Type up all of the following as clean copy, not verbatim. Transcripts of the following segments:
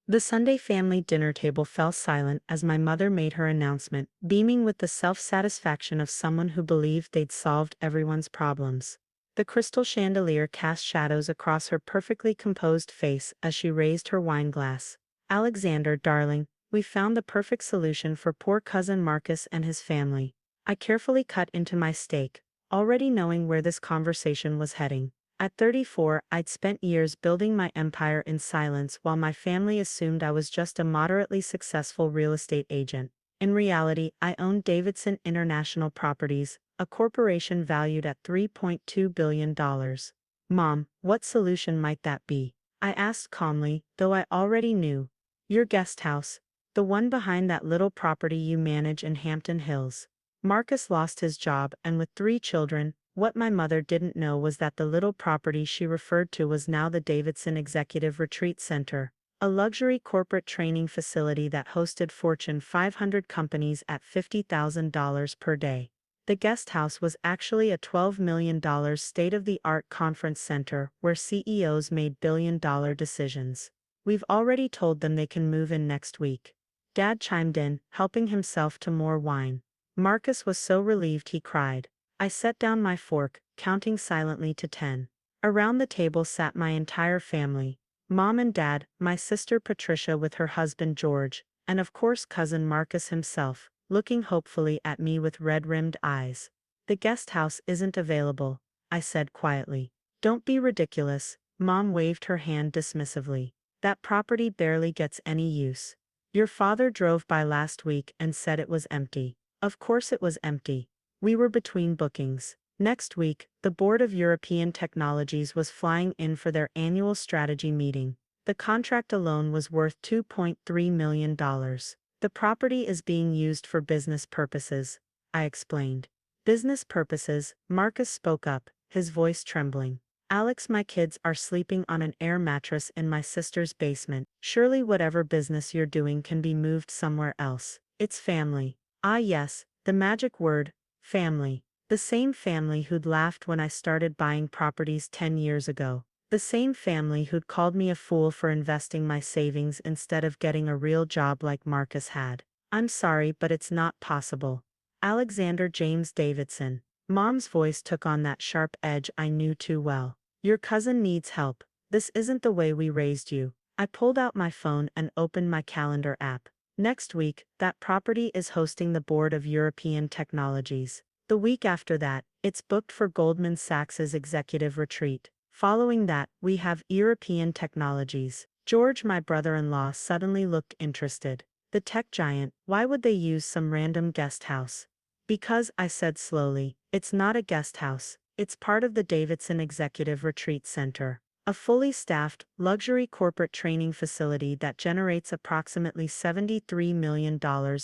The Sunday family dinner table fell silent as my mother made her announcement, beaming with the self-satisfaction of someone who believed they'd solved everyone's problems. The crystal chandelier cast shadows across her perfectly composed face as she raised her wine glass. "Alexander, darling, we found the perfect solution for poor cousin Marcus and his family." I carefully cut into my steak, already knowing where this conversation was heading. At 34, I'd spent years building my empire in silence while my family assumed I was just a moderately successful real estate agent. In reality, I owned Davidson International Properties, a corporation valued at $3.2 billion. "Mom, what solution might that be?" I asked calmly, though I already knew. "Your guest house. The one behind that little property you manage in Hampton Hills." Marcus lost his job, and with 3 children, what my mother didn't know was that the little property she referred to was now the Davidson Executive Retreat Center, a luxury corporate training facility that hosted Fortune 500 companies at $50,000 per day. The guest house was actually a $12 million state-of-the-art conference center where CEOs made billion-dollar decisions. "We've already told them they can move in next week." Dad chimed in, helping himself to more wine. Marcus was so relieved he cried. I set down my fork, counting silently to 10. Around the table sat my entire family: Mom and Dad, my sister Patricia with her husband George, and of course cousin Marcus himself, looking hopefully at me with red-rimmed eyes. "The guest house isn't available," I said quietly. "Don't be ridiculous," Mom waved her hand dismissively. "That property barely gets any use. Your father drove by last week and said it was empty." Of course it was empty. We were between bookings. Next week, the Board of European Technologies was flying in for their annual strategy meeting. The contract alone was worth $2.3 million. "The property is being used for business purposes," I explained. "Business purposes?" Marcus spoke up, his voice trembling. "Alex, my kids are sleeping on an air mattress in my sister's basement. Surely whatever business you're doing can be moved somewhere else. It's family." Ah yes, the magic word. Family. The same family who'd laughed when I started buying properties 10 years ago. The same family who'd called me a fool for investing my savings instead of getting a real job like Marcus had. "I'm sorry, but it's not possible." Alexander James Davidson. Mom's voice took on that sharp edge I knew too well. "Your cousin needs help. This isn't the way we raised you." I pulled out my phone and opened my calendar app. Next week, that property is hosting the Board of European Technologies. The week after that, it's booked for Goldman Sachs's executive retreat. Following that, we have European Technologies. George, my brother-in-law, suddenly looked interested. "The tech giant, why would they use some random guest house?" "Because," I said slowly, "it's not a guest house. It's part of the Davidson Executive Retreat Center. A fully staffed, luxury corporate training facility that generates approximately $73 million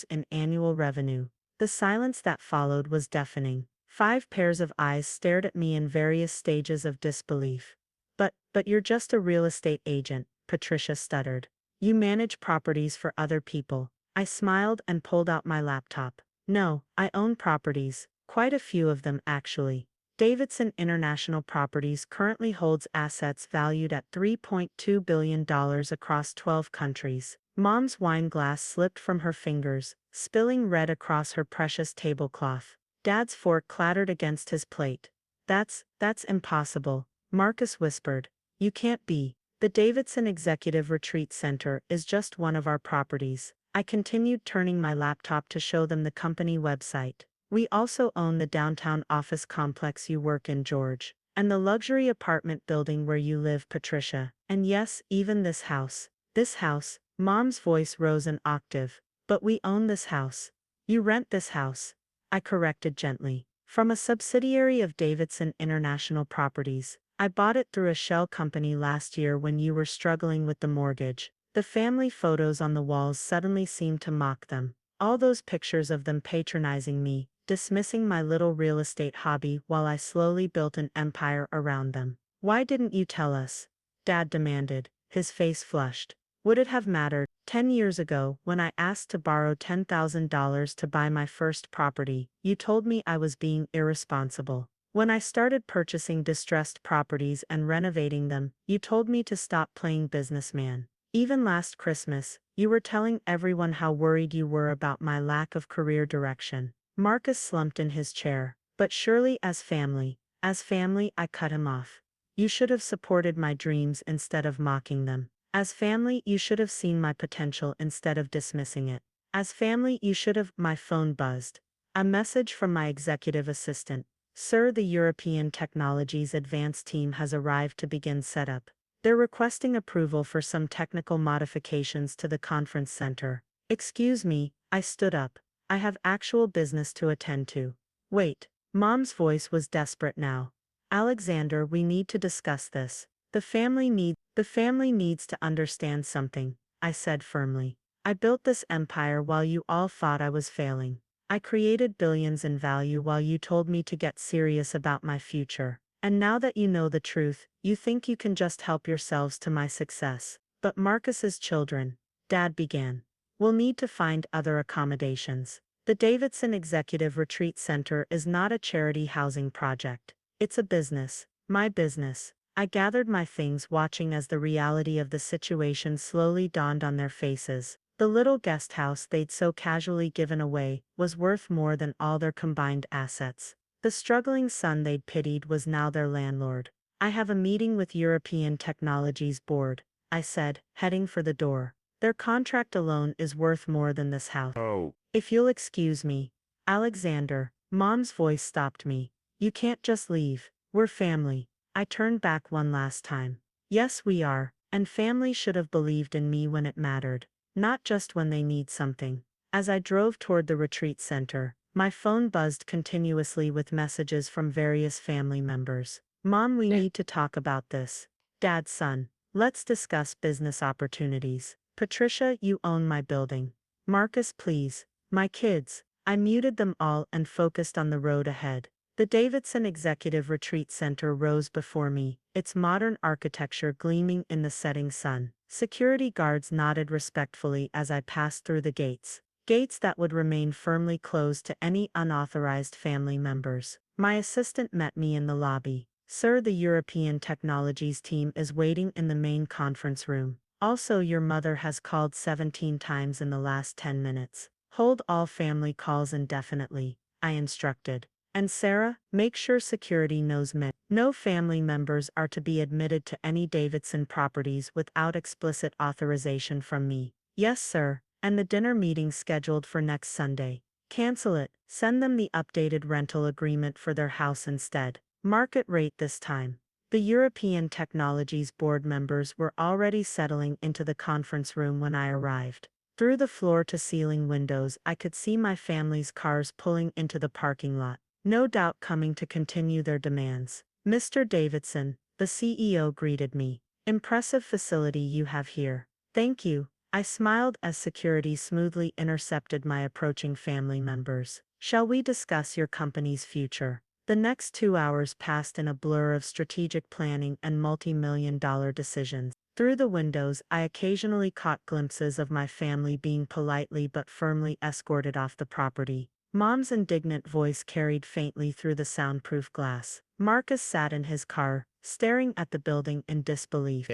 in annual revenue." The silence that followed was deafening. 5 pairs of eyes stared at me in various stages of disbelief. But you're just a real estate agent," Patricia stuttered. "You manage properties for other people." I smiled and pulled out my laptop. "No, I own properties, quite a few of them actually. Davidson International Properties currently holds assets valued at $3.2 billion across 12 countries. Mom's wine glass slipped from her fingers, spilling red across her precious tablecloth. Dad's fork clattered against his plate. That's impossible," Marcus whispered. "You can't be. The Davidson Executive Retreat Center is just one of our properties." I continued turning my laptop to show them the company website. "We also own the downtown office complex you work in, George. And the luxury apartment building where you live, Patricia. And yes, even this house." "This house," Mom's voice rose an octave. "But we own this house." "You rent this house," I corrected gently. "From a subsidiary of Davidson International Properties. I bought it through a shell company last year when you were struggling with the mortgage." The family photos on the walls suddenly seemed to mock them. All those pictures of them patronizing me, dismissing my little real estate hobby while I slowly built an empire around them. "Why didn't you tell us?" Dad demanded, his face flushed. Would it have mattered? 10 years ago, when I asked to borrow $10,000 to buy my first property, you told me I was being irresponsible. When I started purchasing distressed properties and renovating them, you told me to stop playing businessman. Even last Christmas, you were telling everyone how worried you were about my lack of career direction. Marcus slumped in his chair. But surely as family, I cut him off. You should have supported my dreams instead of mocking them. As family, you should have seen my potential instead of dismissing it. As family, you should have. My phone buzzed. A message from my executive assistant. Sir, the European Technologies Advanced Team has arrived to begin setup. They're requesting approval for some technical modifications to the conference center. Excuse me, I stood up. I have actual business to attend to. Wait. Mom's voice was desperate now. Alexander, we need to discuss this. The family needs to understand something, I said firmly. I built this empire while you all thought I was failing. I created billions in value while you told me to get serious about my future. And now that you know the truth, you think you can just help yourselves to my success. But Marcus's children, Dad began, will need to find other accommodations. The Davidson Executive Retreat Center is not a charity housing project. It's a business, my business. I gathered my things, watching as the reality of the situation slowly dawned on their faces. The little guest house they'd so casually given away was worth more than all their combined assets. The struggling son they'd pitied was now their landlord. I have a meeting with European Technologies Board, I said, heading for the door. Their contract alone is worth more than this house. Oh. If you'll excuse me, Alexander, Mom's voice stopped me. You can't just leave. We're family. I turned back one last time. Yes, we are, and family should have believed in me when it mattered, not just when they need something. As I drove toward the retreat center, my phone buzzed continuously with messages from various family members. Mom, we need to talk about this. Dad, son, let's discuss business opportunities. Patricia, you own my building. Marcus, please. My kids. I muted them all and focused on the road ahead. The Davidson Executive Retreat Center rose before me, its modern architecture gleaming in the setting sun. Security guards nodded respectfully as I passed through the gates. Gates that would remain firmly closed to any unauthorized family members. My assistant met me in the lobby. Sir, the European Technologies team is waiting in the main conference room. Also, your mother has called 17 times in the last 10 minutes. Hold all family calls indefinitely, I instructed. And Sarah, make sure security knows no family members are to be admitted to any Davidson properties without explicit authorization from me. Yes, sir. And the dinner meeting scheduled for next Sunday. Cancel it. Send them the updated rental agreement for their house instead. Market rate this time. The European Technologies Board members were already settling into the conference room when I arrived. Through the floor-to-ceiling windows, I could see my family's cars pulling into the parking lot, no doubt coming to continue their demands. Mr. Davidson, the CEO greeted me. Impressive facility you have here. Thank you. I smiled as security smoothly intercepted my approaching family members. Shall we discuss your company's future? The next 2 hours passed in a blur of strategic planning and multi-million-dollar decisions. Through the windows, I occasionally caught glimpses of my family being politely but firmly escorted off the property. Mom's indignant voice carried faintly through the soundproof glass. Marcus sat in his car, staring at the building in disbelief.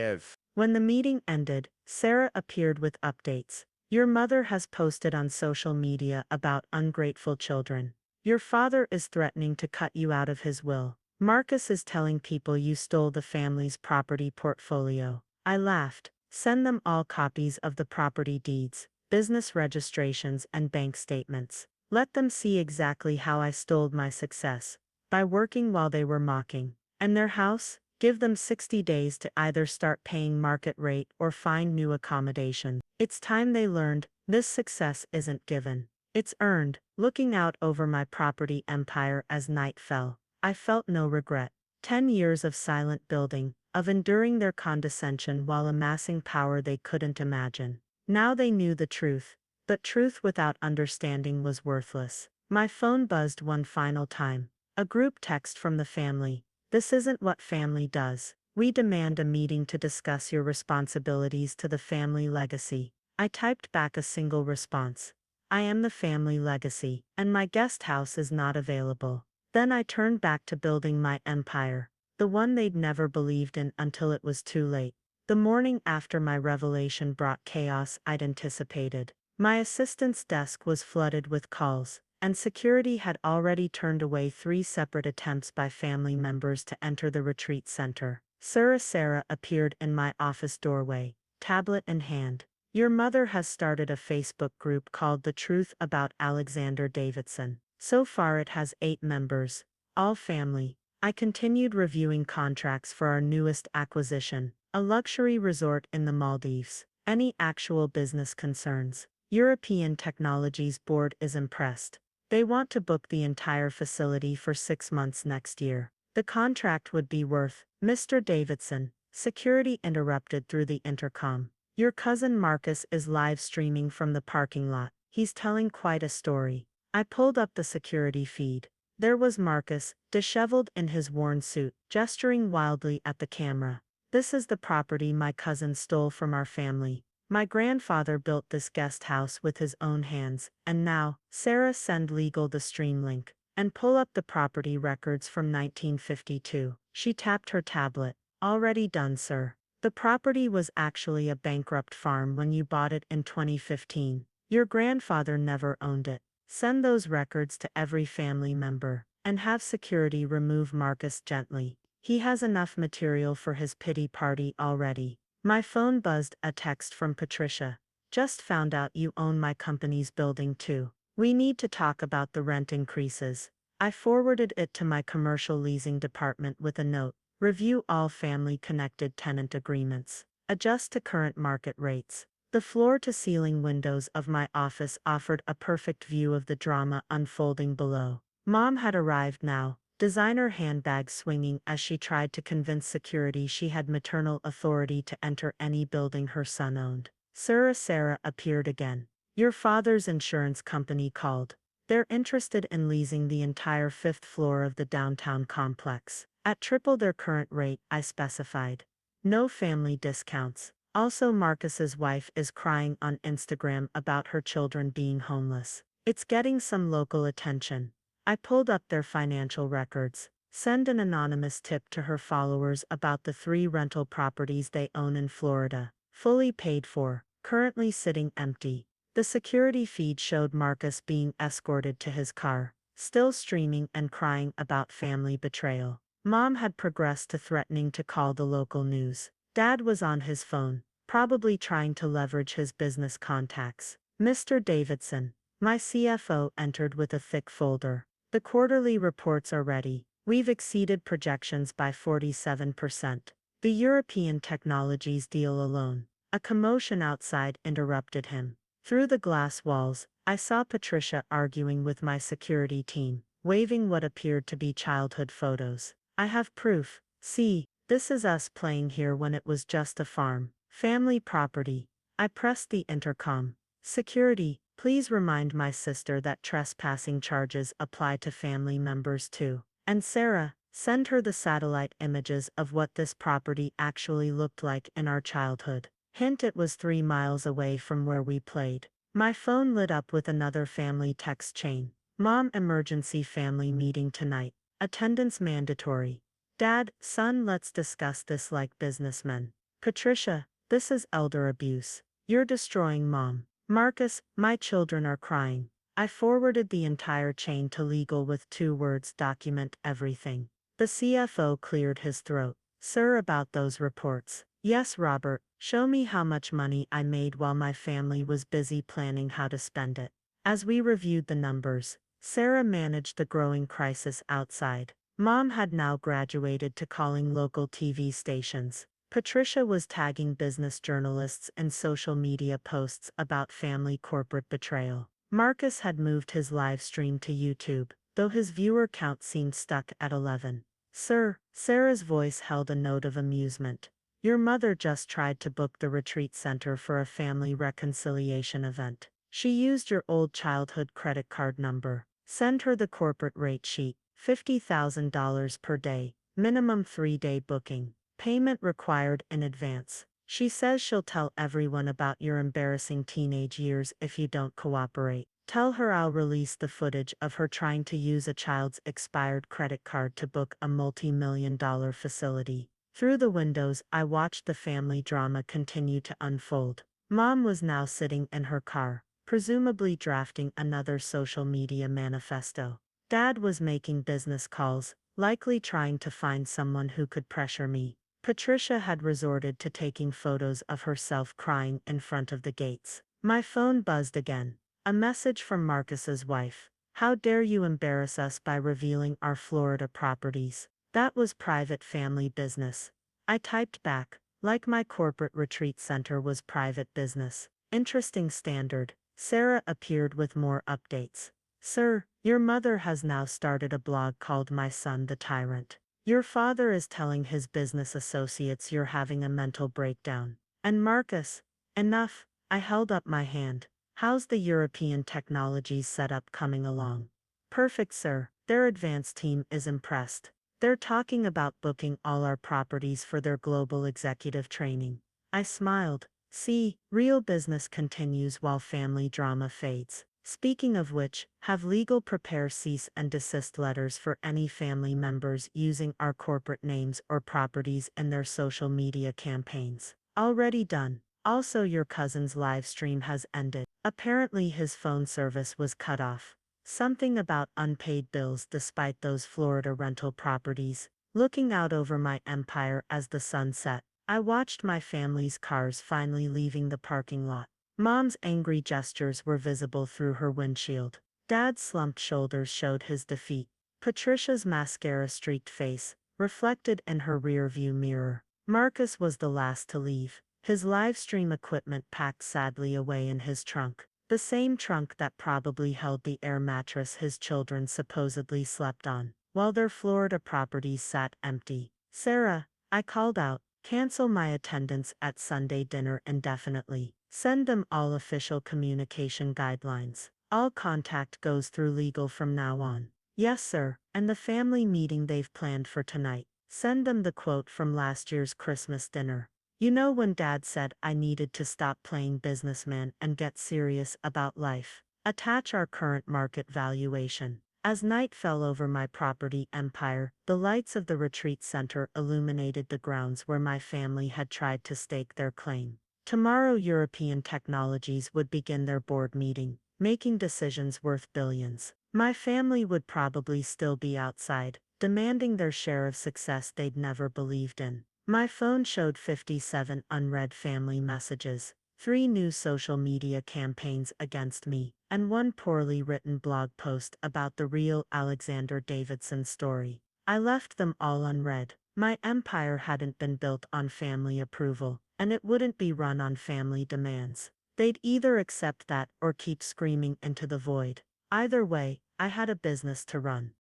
When the meeting ended, Sarah appeared with updates. Your mother has posted on social media about ungrateful children. Your father is threatening to cut you out of his will. Marcus is telling people you stole the family's property portfolio. I laughed. Send them all copies of the property deeds, business registrations, and bank statements. Let them see exactly how I stole my success, by working while they were mocking. And their house? Give them 60 days to either start paying market rate or find new accommodation. It's time they learned, this success isn't given. It's earned. Looking out over my property empire as night fell, I felt no regret. 10 years of silent building, of enduring their condescension while amassing power they couldn't imagine. Now they knew the truth, but truth without understanding was worthless. My phone buzzed one final time. A group text from the family. This isn't what family does. We demand a meeting to discuss your responsibilities to the family legacy. I typed back a single response. I am the family legacy, and my guest house is not available. Then I turned back to building my empire, the one they'd never believed in until it was too late. The morning after my revelation brought chaos I'd anticipated. My assistant's desk was flooded with calls, and security had already turned away 3 separate attempts by family members to enter the retreat center. Sarah appeared in my office doorway, tablet in hand. Your mother has started a Facebook group called The Truth About Alexander Davidson. So far it has 8 members, all family. I continued reviewing contracts for our newest acquisition, a luxury resort in the Maldives. Any actual business concerns? European Technologies Board is impressed. They want to book the entire facility for 6 months next year. The contract would be worth, Mr. Davidson, security interrupted through the intercom. Your cousin Marcus is live streaming from the parking lot. He's telling quite a story. I pulled up the security feed. There was Marcus, disheveled in his worn suit, gesturing wildly at the camera. This is the property my cousin stole from our family. My grandfather built this guest house with his own hands, and now, Sarah, send legal the stream link, and pull up the property records from 1952. She tapped her tablet. Already done, sir. The property was actually a bankrupt farm when you bought it in 2015. Your grandfather never owned it. Send those records to every family member, and have security remove Marcus gently. He has enough material for his pity party already. My phone buzzed, a text from Patricia. Just found out you own my company's building too. We need to talk about the rent increases. I forwarded it to my commercial leasing department with a note. Review all family-connected tenant agreements. Adjust to current market rates. The floor-to-ceiling windows of my office offered a perfect view of the drama unfolding below. Mom had arrived now, designer handbag swinging as she tried to convince security she had maternal authority to enter any building her son owned. Sarah appeared again. Your father's insurance company called. They're interested in leasing the entire 5th floor of the downtown complex. At triple their current rate, I specified. No family discounts. Also, Marcus's wife is crying on Instagram about her children being homeless. It's getting some local attention. I pulled up their financial records. Send an anonymous tip to her followers about the 3 rental properties they own in Florida. Fully paid for, currently sitting empty. The security feed showed Marcus being escorted to his car, still streaming and crying about family betrayal. Mom had progressed to threatening to call the local news. Dad was on his phone, probably trying to leverage his business contacts. Mr. Davidson, my CFO, entered with a thick folder. The quarterly reports are ready. We've exceeded projections by 47%. The European Technologies deal alone. A commotion outside interrupted him. Through the glass walls, I saw Patricia arguing with my security team, waving what appeared to be childhood photos. I have proof. See, this is us playing here when it was just a farm. Family property. I pressed the intercom. Security, please remind my sister that trespassing charges apply to family members too. And Sarah, send her the satellite images of what this property actually looked like in our childhood. Hint, it was 3 miles away from where we played. My phone lit up with another family text chain. Mom, emergency family meeting tonight. Attendance mandatory. Dad, son, let's discuss this like businessmen. Patricia, this is elder abuse. You're destroying Mom. Marcus, my children are crying. I forwarded the entire chain to legal with 2 words: document everything. The CFO cleared his throat. Sir, about those reports. Yes, Robert, show me how much money I made while my family was busy planning how to spend it. As we reviewed the numbers, Sarah managed the growing crisis outside. Mom had now graduated to calling local TV stations. Patricia was tagging business journalists in social media posts about family corporate betrayal. Marcus had moved his live stream to YouTube, though his viewer count seemed stuck at 11. Sir, Sarah's voice held a note of amusement. Your mother just tried to book the retreat center for a family reconciliation event. She used your old childhood credit card number. Send her the corporate rate sheet. $50,000 per day, minimum 3-day booking. Payment required in advance. She says she'll tell everyone about your embarrassing teenage years if you don't cooperate. Tell her I'll release the footage of her trying to use a child's expired credit card to book a multi-million-dollar facility. Through the windows, I watched the family drama continue to unfold. Mom was now sitting in her car, presumably drafting another social media manifesto. Dad was making business calls, likely trying to find someone who could pressure me. Patricia had resorted to taking photos of herself crying in front of the gates. My phone buzzed again. A message from Marcus's wife. How dare you embarrass us by revealing our Florida properties? That was private family business. I typed back, like my corporate retreat center was private business. Interesting standard. Sarah appeared with more updates. Sir, your mother has now started a blog called My Son the Tyrant. Your father is telling his business associates you're having a mental breakdown. And Marcus, enough, I held up my hand. How's the European technologies setup coming along? Perfect, sir. Their advanced team is impressed. They're talking about booking all our properties for their global executive training. I smiled. See, real business continues while family drama fades. Speaking of which, have legal prepare cease and desist letters for any family members using our corporate names or properties in their social media campaigns. Already done. Also, your cousin's live stream has ended. Apparently his phone service was cut off. Something about unpaid bills despite those Florida rental properties. Looking out over my empire as the sun set, I watched my family's cars finally leaving the parking lot. Mom's angry gestures were visible through her windshield. Dad's slumped shoulders showed his defeat. Patricia's mascara-streaked face, reflected in her rearview mirror. Marcus was the last to leave, his live stream equipment packed sadly away in his trunk. The same trunk that probably held the air mattress his children supposedly slept on, while their Florida properties sat empty. Sarah, I called out, cancel my attendance at Sunday dinner indefinitely. Send them all official communication guidelines. All contact goes through legal from now on. Yes, sir, and the family meeting they've planned for tonight. Send them the quote from last year's Christmas dinner. You know when Dad said I needed to stop playing businessman and get serious about life. Attach our current market valuation. As night fell over my property empire, the lights of the retreat center illuminated the grounds where my family had tried to stake their claim. Tomorrow European technologies would begin their board meeting, making decisions worth billions. My family would probably still be outside, demanding their share of success they'd never believed in. My phone showed 57 unread family messages, 3 new social media campaigns against me, and 1 poorly written blog post about the real Alexander Davidson story. I left them all unread. My empire hadn't been built on family approval, and it wouldn't be run on family demands. They'd either accept that or keep screaming into the void. Either way, I had a business to run.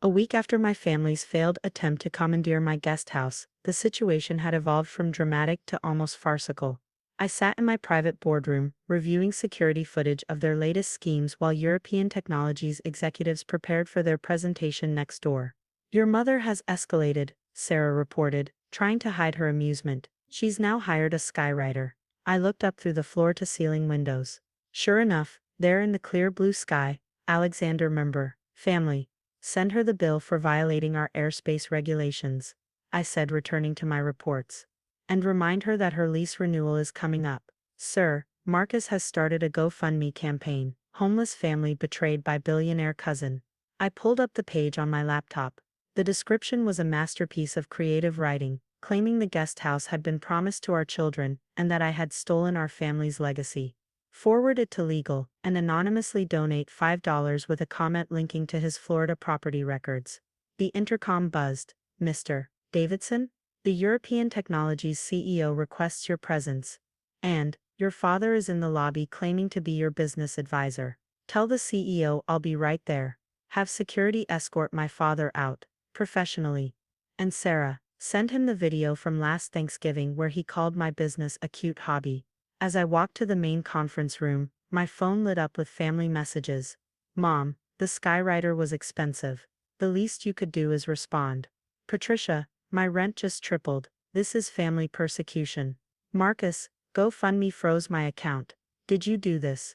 A week after my family's failed attempt to commandeer my guest house, the situation had evolved from dramatic to almost farcical. I sat in my private boardroom, reviewing security footage of their latest schemes while European Technologies executives prepared for their presentation next door. Your mother has escalated, Sarah reported, trying to hide her amusement. She's now hired a skywriter. I looked up through the floor-to-ceiling windows. Sure enough, there in the clear blue sky, Alexander member, family. Send her the bill for violating our airspace regulations, I said, returning to my reports. And remind her that her lease renewal is coming up. Sir, Marcus has started a GoFundMe campaign, homeless family betrayed by billionaire cousin. I pulled up the page on my laptop. The description was a masterpiece of creative writing, claiming the guest house had been promised to our children and that I had stolen our family's legacy. Forward it to legal, and anonymously donate $5 with a comment linking to his Florida property records. The intercom buzzed. Mr. Davidson? The European Technologies CEO requests your presence. And, your father is in the lobby claiming to be your business advisor. Tell the CEO I'll be right there. Have security escort my father out, professionally. And Sarah, send him the video from last Thanksgiving where he called my business a cute hobby. As I walked to the main conference room, my phone lit up with family messages. Mom, the skywriter was expensive. The least you could do is respond. Patricia, my rent just tripled. This is family persecution. Marcus, GoFundMe froze my account. Did you do this?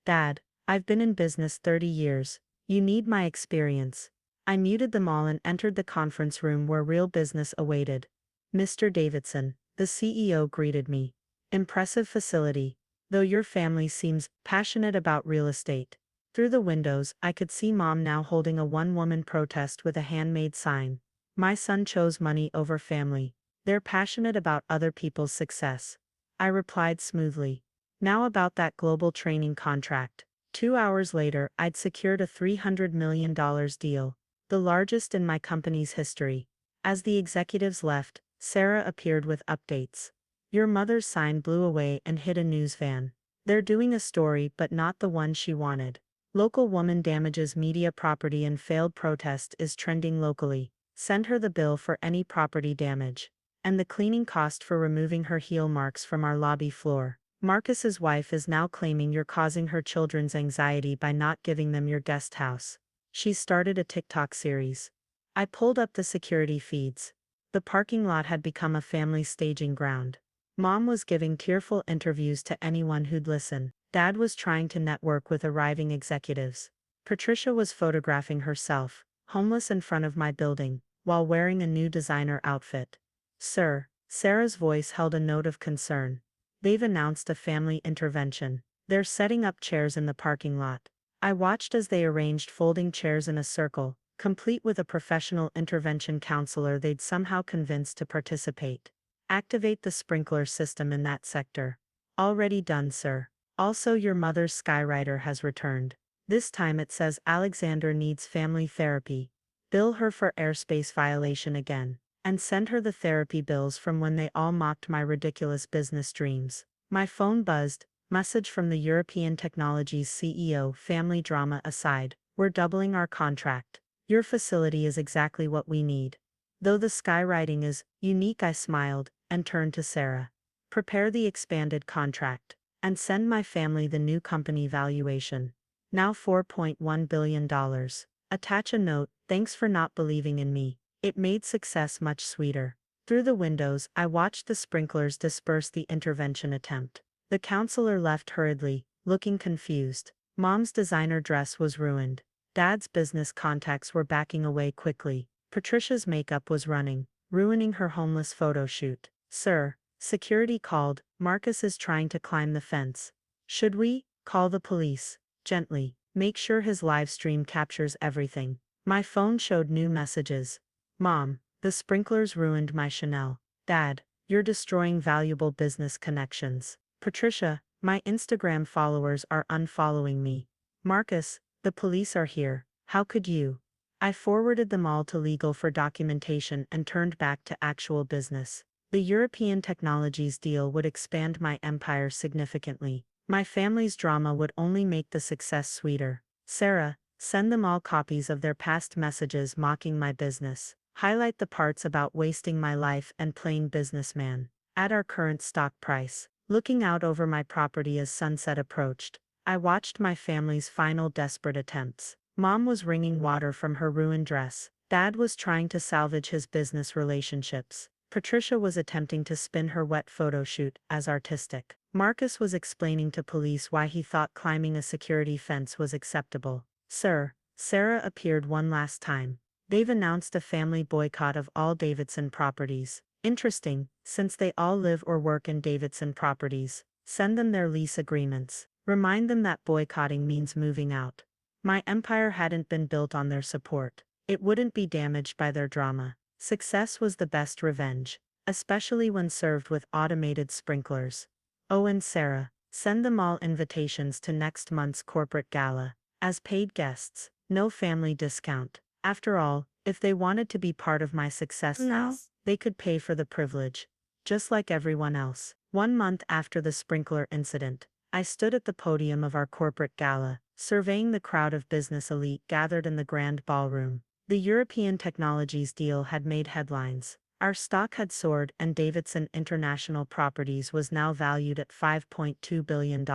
Dad, I've been in business 30 years. You need my experience. I muted them all and entered the conference room where real business awaited. Mr. Davidson, the CEO greeted me. Impressive facility, though your family seems passionate about real estate. Through the windows, I could see Mom now holding a one-woman protest with a handmade sign. My son chose money over family. They're passionate about other people's success. I replied smoothly. Now about that global training contract. 2 hours later, I'd secured a $300 million deal, the largest in my company's history. As the executives left, Sarah appeared with updates. Your mother's sign blew away and hit a news van. They're doing a story but not the one she wanted. Local woman damages media property in failed protest is trending locally. Send her the bill for any property damage. And the cleaning cost for removing her heel marks from our lobby floor. Marcus's wife is now claiming you're causing her children's anxiety by not giving them your guest house. She's started a TikTok series. I pulled up the security feeds. The parking lot had become a family staging ground. Mom was giving tearful interviews to anyone who'd listen. Dad was trying to network with arriving executives. Patricia was photographing herself, homeless in front of my building, while wearing a new designer outfit. Sir, Sarah's voice held a note of concern. They've announced a family intervention. They're setting up chairs in the parking lot. I watched as they arranged folding chairs in a circle, complete with a professional intervention counselor they'd somehow convinced to participate. Activate the sprinkler system in that sector. Already done, sir. Also, your mother's skywriter has returned. This time it says Alexander needs family therapy. Bill her for airspace violation again. And send her the therapy bills from when they all mocked my ridiculous business dreams. My phone buzzed. Message from the European Technologies CEO. Family drama aside, we're doubling our contract. Your facility is exactly what we need. Though the skywriting is unique, I smiled and turned to Sarah. Prepare the expanded contract and send my family the new company valuation. Now $4.1 billion. Attach a note, thanks for not believing in me. It made success much sweeter. Through the windows, I watched the sprinklers disperse the intervention attempt. The counselor left hurriedly, looking confused. Mom's designer dress was ruined. Dad's business contacts were backing away quickly. Patricia's makeup was running, ruining her homeless photo shoot. Sir, security called. Marcus is trying to climb the fence. Should we call the police? Gently. Make sure his live stream captures everything. My phone showed new messages. Mom, the sprinklers ruined my Chanel. Dad, you're destroying valuable business connections. Patricia, my Instagram followers are unfollowing me. Marcus, the police are here. How could you? I forwarded them all to legal for documentation and turned back to actual business. The European Technologies deal would expand my empire significantly. My family's drama would only make the success sweeter. Sarah, send them all copies of their past messages mocking my business. Highlight the parts about wasting my life and playing businessman. At our current stock price, looking out over my property as sunset approached, I watched my family's final desperate attempts. Mom was wringing water from her ruined dress. Dad was trying to salvage his business relationships. Patricia was attempting to spin her wet photo shoot as artistic. Marcus was explaining to police why he thought climbing a security fence was acceptable. Sir, Sarah appeared one last time. They've announced a family boycott of all Davidson properties. Interesting, since they all live or work in Davidson properties. Send them their lease agreements. Remind them that boycotting means moving out. My empire hadn't been built on their support. It wouldn't be damaged by their drama. Success was the best revenge, especially when served with automated sprinklers. Oh, and Sarah, send them all invitations to next month's corporate gala. As paid guests, no family discount. After all, if they wanted to be part of my success now, they could pay for the privilege. Just like everyone else. 1 month after the sprinkler incident, I stood at the podium of our corporate gala, surveying the crowd of business elite gathered in the grand ballroom. The European Technologies deal had made headlines. Our stock had soared and Davidson International Properties was now valued at $5.2 billion.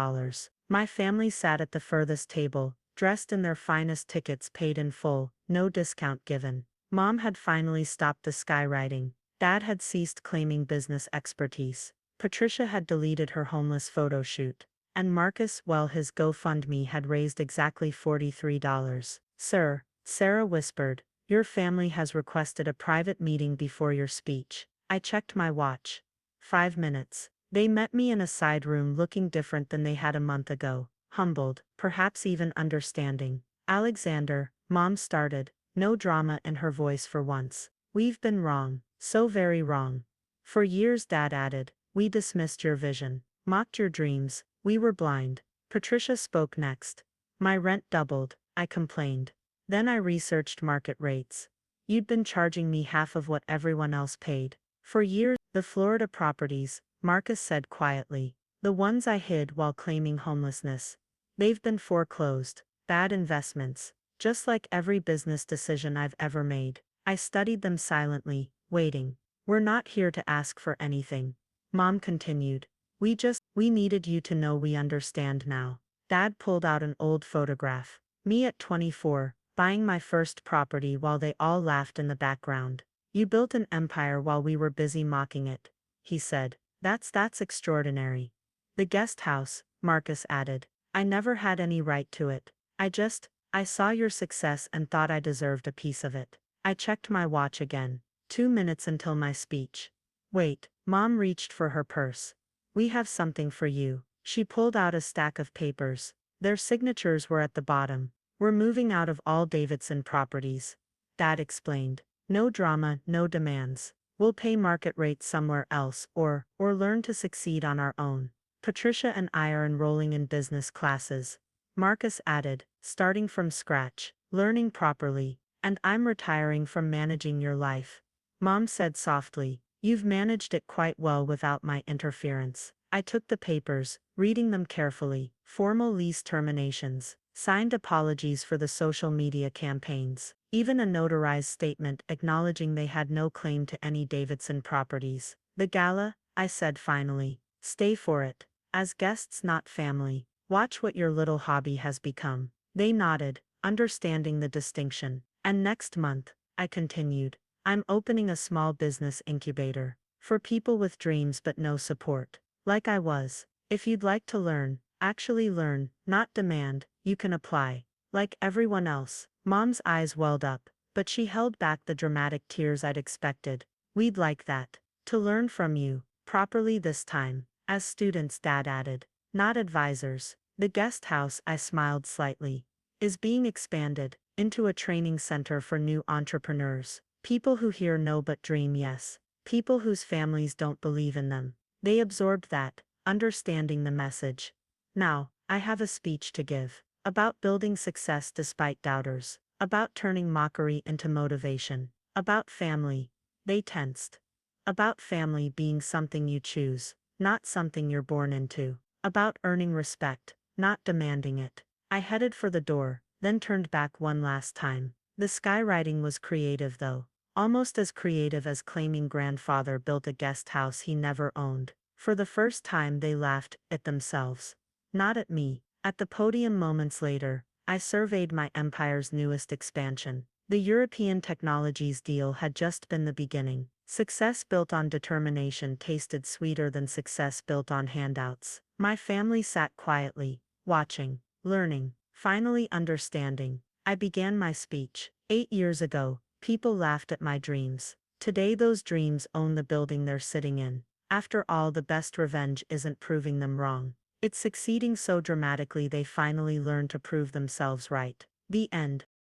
My family sat at the furthest table, dressed in their finest tickets paid in full, no discount given. Mom had finally stopped the skywriting. Dad had ceased claiming business expertise. Patricia had deleted her homeless photo shoot. And Marcus, well, his GoFundMe had raised exactly $43. Sir, Sarah whispered, your family has requested a private meeting before your speech. I checked my watch. 5 minutes. They met me in a side room looking different than they had a month ago, humbled, perhaps even understanding. Alexander, Mom started, no drama in her voice for once. We've been wrong, so very wrong. For years, Dad added, we dismissed your vision, mocked your dreams, we were blind. Patricia spoke next. My rent doubled, I complained. Then I researched market rates. You'd been charging me half of what everyone else paid. For years, the Florida properties, Marcus said quietly, the ones I hid while claiming homelessness. They've been foreclosed, bad investments, just like every business decision I've ever made. I studied them silently, waiting. We're not here to ask for anything. Mom continued. We needed you to know we understand now. Dad pulled out an old photograph. Me at 24, buying my first property while they all laughed in the background. You built an empire while we were busy mocking it, he said. That's extraordinary. The guest house, Marcus added. I never had any right to it. I saw your success and thought I deserved a piece of it. I checked my watch again. 2 minutes until my speech. Wait, Mom reached for her purse. We have something for you. She pulled out a stack of papers. Their signatures were at the bottom. We're moving out of all Davidson properties. Dad explained. No drama, no demands. We'll pay market rates somewhere else or learn to succeed on our own. Patricia and I are enrolling in business classes. Marcus added, starting from scratch, learning properly, and I'm retiring from managing your life. Mom said softly, you've managed it quite well without my interference. I took the papers, reading them carefully, formal lease terminations, signed apologies for the social media campaigns, even a notarized statement acknowledging they had no claim to any Davidson properties. The gala, I said finally, stay for it. As guests, not family. Watch what your little hobby has become. They nodded, understanding the distinction. And next month, I continued, I'm opening a small business incubator for people with dreams but no support. Like I was. If you'd like to learn, actually learn, not demand, you can apply. Like everyone else. Mom's eyes welled up, but she held back the dramatic tears I'd expected. We'd like that. To learn from you, properly this time. As students, Dad added. Not advisors. The guest house, I smiled slightly, is being expanded into a training center for new entrepreneurs. People who hear no but dream yes. People whose families don't believe in them. They absorbed that, understanding the message. Now, I have a speech to give. About building success despite doubters. About turning mockery into motivation. About family. They tensed. About family being something you choose, not something you're born into. About earning respect, not demanding it. I headed for the door, then turned back one last time. The skywriting was creative though. Almost as creative as claiming grandfather built a guest house he never owned. For the first time they laughed at themselves. Not at me. At the podium moments later, I surveyed my empire's newest expansion. The European Technologies deal had just been the beginning. Success built on determination tasted sweeter than success built on handouts. My family sat quietly, watching, learning, finally understanding. I began my speech. 8 years ago, people laughed at my dreams. Today those dreams own the building they're sitting in. After all, the best revenge isn't proving them wrong. It's succeeding so dramatically they finally learn to prove themselves right. The end.